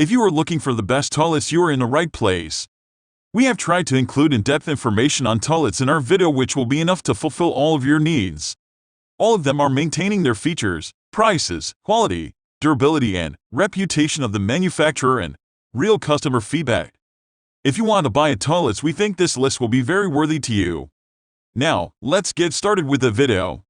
If you are looking for the best toilets, you are in the right place. We have tried to include in-depth information on toilets in our video, which will be enough to fulfill all of your needs. All of them are maintaining their features, prices, quality, durability, and reputation of the manufacturer and real customer feedback. If you want to buy a toilets, we think this list will be very worthy to you. Now, let's get started with the video.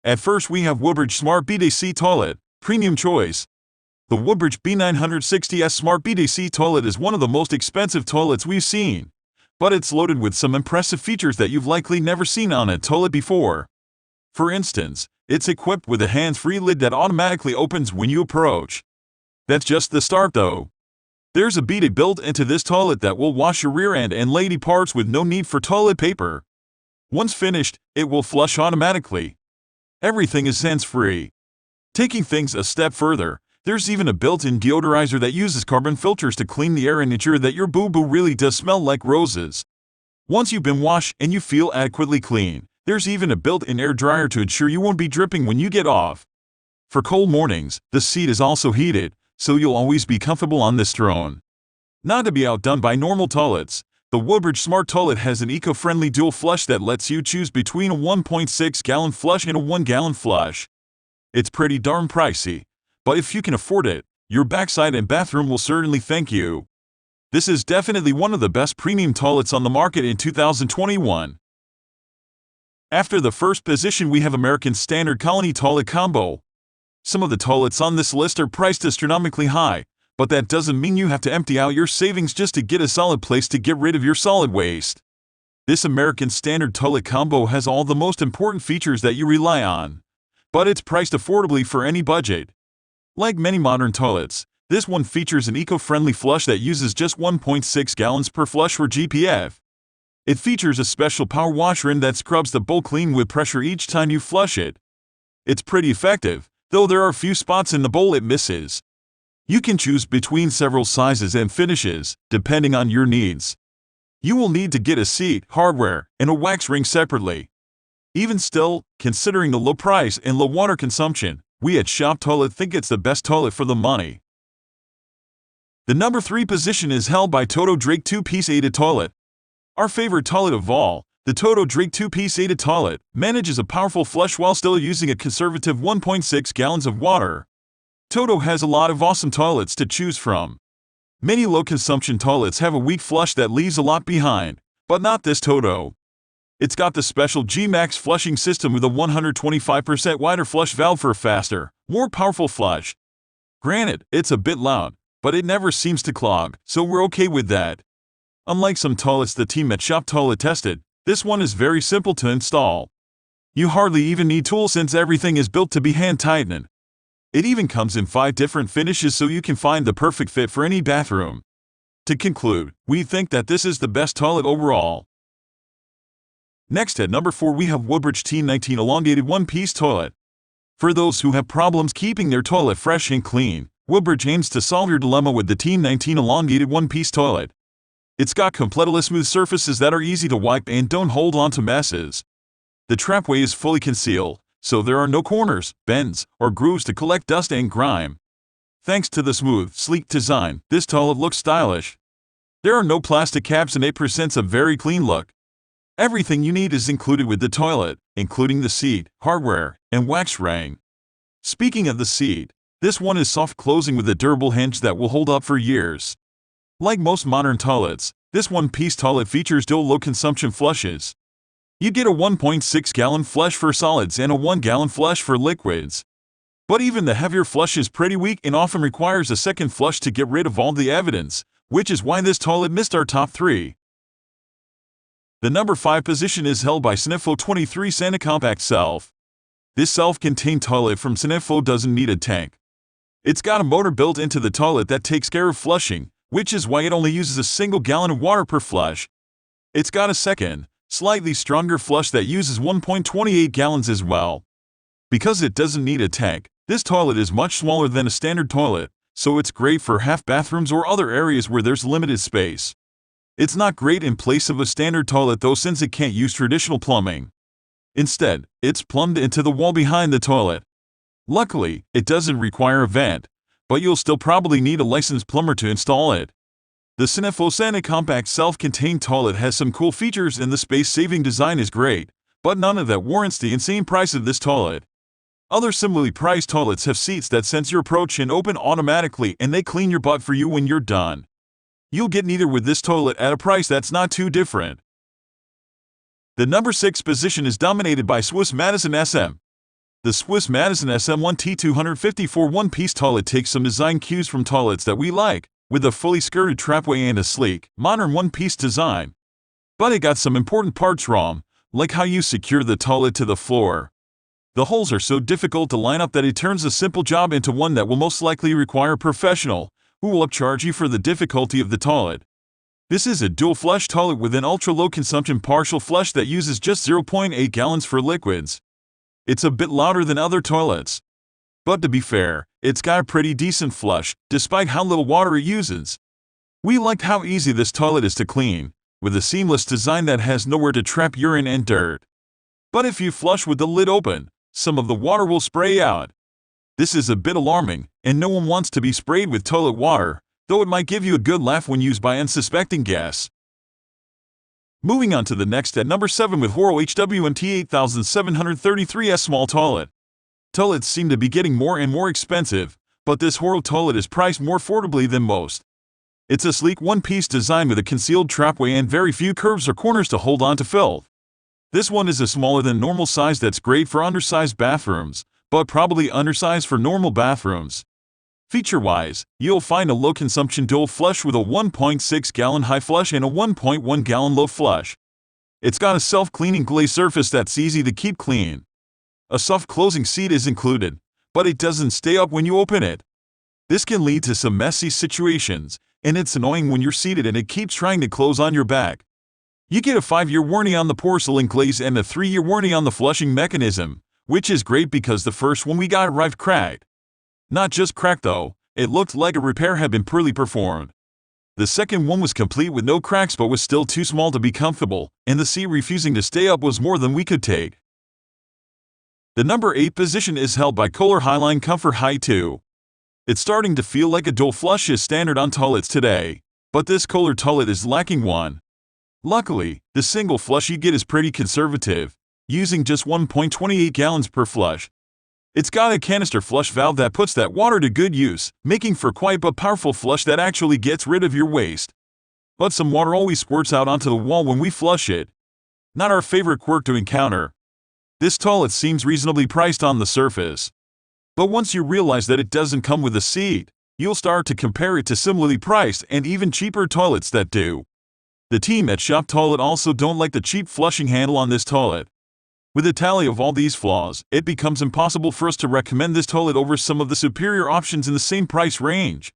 At first, we have Woodbridge Smart BDC Toilet, Premium Choice. The Woodbridge B960S Smart BDC Toilet is one of the most expensive toilets we've seen, but it's loaded with some impressive features that you've likely never seen on a toilet before. For instance, it's equipped with a hands-free lid that automatically opens when you approach. That's just the start though. There's a bidet built into this toilet that will wash your rear end and lady parts with no need for toilet paper. Once finished, it will flush automatically. Everything is hands-free. Taking things a step further, there's even a built-in deodorizer that uses carbon filters to clean the air and ensure that your boo-boo really does smell like roses. Once you've been washed and you feel adequately clean, there's even a built-in air dryer to ensure you won't be dripping when you get off. For cold mornings, the seat is also heated, so you'll always be comfortable on this throne. Not to be outdone by normal toilets, the Woodbridge Smart Toilet has an eco-friendly dual flush that lets you choose between a 1.6-gallon flush and a 1-gallon flush. It's pretty darn pricey, but if you can afford it, your backside and bathroom will certainly thank you. This is definitely one of the best premium toilets on the market in 2021. After the first position, we have American Standard Colony Toilet Combo. Some of the toilets on this list are priced astronomically high, but that doesn't mean you have to empty out your savings just to get a solid place to get rid of your solid waste. This American Standard Toilet Combo has all the most important features that you rely on, but it's priced affordably for any budget. Like many modern toilets, this one features an eco-friendly flush that uses just 1.6 gallons per flush for GPF. It features a special power wash rim that scrubs the bowl clean with pressure each time you flush it. It's pretty effective, though there are a few spots in the bowl it misses. You can choose between several sizes and finishes, depending on your needs. You will need to get a seat, hardware, and a wax ring separately. Even still, considering the low price and low water consumption, we at Shop Toilet think it's the best toilet for the money. The number 3 position is held by Toto Drake 2-piece Aided Toilet. Our favorite toilet of all, the Toto Drake 2-piece Aided Toilet, manages a powerful flush while still using a conservative 1.6 gallons of water. Toto has a lot of awesome toilets to choose from. Many low-consumption toilets have a weak flush that leaves a lot behind, but not this Toto. It's got the special G-Max flushing system with a 125% wider flush valve for a faster, more powerful flush. Granted, it's a bit loud, but it never seems to clog, so we're okay with that. Unlike some toilets the team at Shop Toilet tested, this one is very simple to install. You hardly even need tools since everything is built to be hand-tightened. It even comes in 5 different finishes so you can find the perfect fit for any bathroom. To conclude, we think that this is the best toilet overall. Next at number 4 we have Woodbridge T19 Elongated One-Piece Toilet. For those who have problems keeping their toilet fresh and clean, Woodbridge aims to solve your dilemma with the T19 Elongated One-Piece Toilet. It's got completely smooth surfaces that are easy to wipe and don't hold on to messes. The trapway is fully concealed, so there are no corners, bends, or grooves to collect dust and grime. Thanks to the smooth, sleek design, this toilet looks stylish. There are no plastic caps and it presents a very clean look. Everything you need is included with the toilet, including the seat, hardware, and wax ring. Speaking of the seat, this one is soft closing with a durable hinge that will hold up for years. Like most modern toilets, this one-piece toilet features dual low-consumption flushes. You get a 1.6-gallon flush for solids and a 1-gallon flush for liquids. But even the heavier flush is pretty weak and often requires a second flush to get rid of all the evidence, which is why this toilet missed our top 3. The number 5 position is held by SANIFLO Sanicompact Self. This self-contained toilet from SANIFLO doesn't need a tank. It's got a motor built into the toilet that takes care of flushing, which is why it only uses a single gallon of water per flush. It's got a second, slightly stronger flush that uses 1.28 gallons as well. Because it doesn't need a tank, this toilet is much smaller than a standard toilet, so it's great for half bathrooms or other areas where there's limited space. It's not great in place of a standard toilet though since it can't use traditional plumbing. Instead, it's plumbed into the wall behind the toilet. Luckily, it doesn't require a vent, but you'll still probably need a licensed plumber to install it. The SANIFLO Sanicompact self-contained toilet has some cool features and the space-saving design is great, but none of that warrants the insane price of this toilet. Other similarly priced toilets have seats that sense your approach and open automatically, and they clean your butt for you when you're done. You'll get neither with this toilet at a price that's not too different. The number 6 position is dominated by Swiss Madison SM. The Swiss Madison SM 1T254 one-piece toilet takes some design cues from toilets that we like, with a fully skirted trapway and a sleek, modern one-piece design. But it got some important parts wrong, like how you secure the toilet to the floor. The holes are so difficult to line up that it turns a simple job into one that will most likely require a professional, who will upcharge you for the difficulty of the toilet. This is a dual flush toilet with an ultra-low consumption partial flush that uses just 0.8 gallons for liquids. It's a bit louder than other toilets. But to be fair, it's got a pretty decent flush, despite how little water it uses. We liked how easy this toilet is to clean, with a seamless design that has nowhere to trap urine and dirt. But if you flush with the lid open, some of the water will spray out. This is a bit alarming, and no one wants to be sprayed with toilet water, though it might give you a good laugh when used by unsuspecting guests. Moving on to the next at number 7 with HOROW HWNT 8733S small toilet. Toilets seem to be getting more and more expensive, but this HOROW toilet is priced more affordably than most. It's a sleek one-piece design with a concealed trapway and very few curves or corners to hold on to filth. This one is a smaller than normal size that's great for undersized bathrooms, but probably undersized for normal bathrooms. Feature-wise, you'll find a low-consumption dual flush with a 1.6-gallon high flush and a 1.1-gallon low flush. It's got a self-cleaning glaze surface that's easy to keep clean. A soft closing seat is included, but it doesn't stay up when you open it. This can lead to some messy situations, and it's annoying when you're seated and it keeps trying to close on your back. You get a 5-year warranty on the porcelain glaze and a 3-year warranty on the flushing mechanism, which is great because the first one we got arrived cracked. Not just cracked though, it looked like a repair had been poorly performed. The second one was complete with no cracks but was still too small to be comfortable, and the seat refusing to stay up was more than we could take. The number 8 position is held by Kohler Highline Comfort High 2. It's starting to feel like a dual flush is standard on toilets today, but this Kohler toilet is lacking one. Luckily, the single flush you get is pretty conservative, using just 1.28 gallons per flush. It's got a canister flush valve that puts that water to good use, making for quite a powerful flush that actually gets rid of your waste. But some water always squirts out onto the wall when we flush it. Not our favorite quirk to encounter. This toilet seems reasonably priced on the surface. But once you realize that it doesn't come with a seat, you'll start to compare it to similarly priced and even cheaper toilets that do. The team at Shop Toilet also don't like the cheap flushing handle on this toilet. With a tally of all these flaws, it becomes impossible for us to recommend this toilet over some of the superior options in the same price range.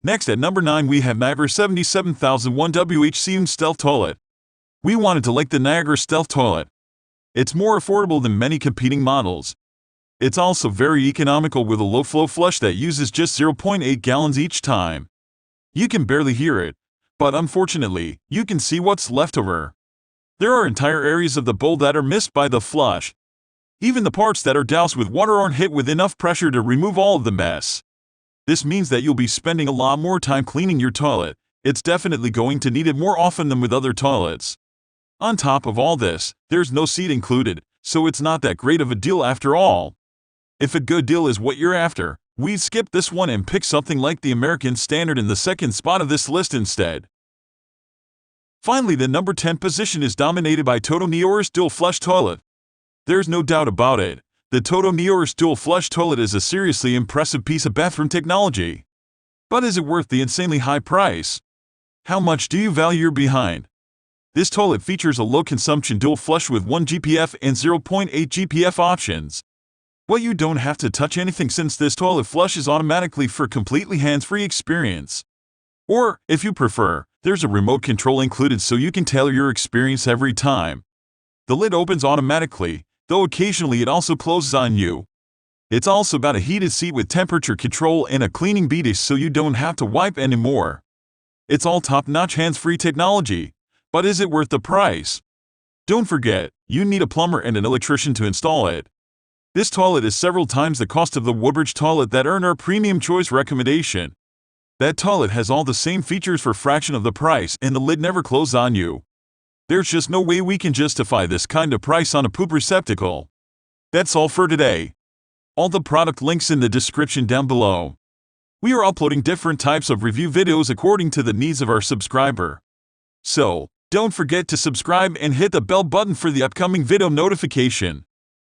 Next at number 9 we have Niagara 77001 WHC Stealth Toilet. We wanted to like the Niagara Stealth Toilet. It's more affordable than many competing models. It's also very economical with a low-flow flush that uses just 0.8 gallons each time. You can barely hear it, but unfortunately, you can see what's left over. There are entire areas of the bowl that are missed by the flush. Even the parts that are doused with water aren't hit with enough pressure to remove all of the mess. This means that you'll be spending a lot more time cleaning your toilet. It's definitely going to need it more often than with other toilets. On top of all this, there's no seat included, so it's not that great of a deal after all. If a good deal is what you're after, we'd skip this one and pick something like the American Standard in the second spot of this list instead. Finally, the number 10 position is dominated by Toto Niagara's Dual Flush Toilet. There's no doubt about it, the Toto Niagara's Dual Flush Toilet is a seriously impressive piece of bathroom technology. But is it worth the insanely high price? How much do you value your behind? This toilet features a low-consumption dual flush with 1 GPF and 0.8 GPF options. But you don't have to touch anything since this toilet flushes automatically for a completely hands-free experience. Or, if you prefer, there's a remote control included so you can tailor your experience every time. The lid opens automatically, though occasionally it also closes on you. It's also got a heated seat with temperature control and a cleaning bidet so you don't have to wipe anymore. It's all top-notch hands-free technology, but is it worth the price? Don't forget, you need a plumber and an electrician to install it. This toilet is several times the cost of the Woobridge toilet that earned our premium choice recommendation. That toilet has all the same features for a fraction of the price, and the lid never closes on you. There's just no way we can justify this kind of price on a poop receptacle. That's all for today. All the product links in the description down below. We are uploading different types of review videos according to the needs of our subscriber. So, don't forget to subscribe and hit the bell button for the upcoming video notification.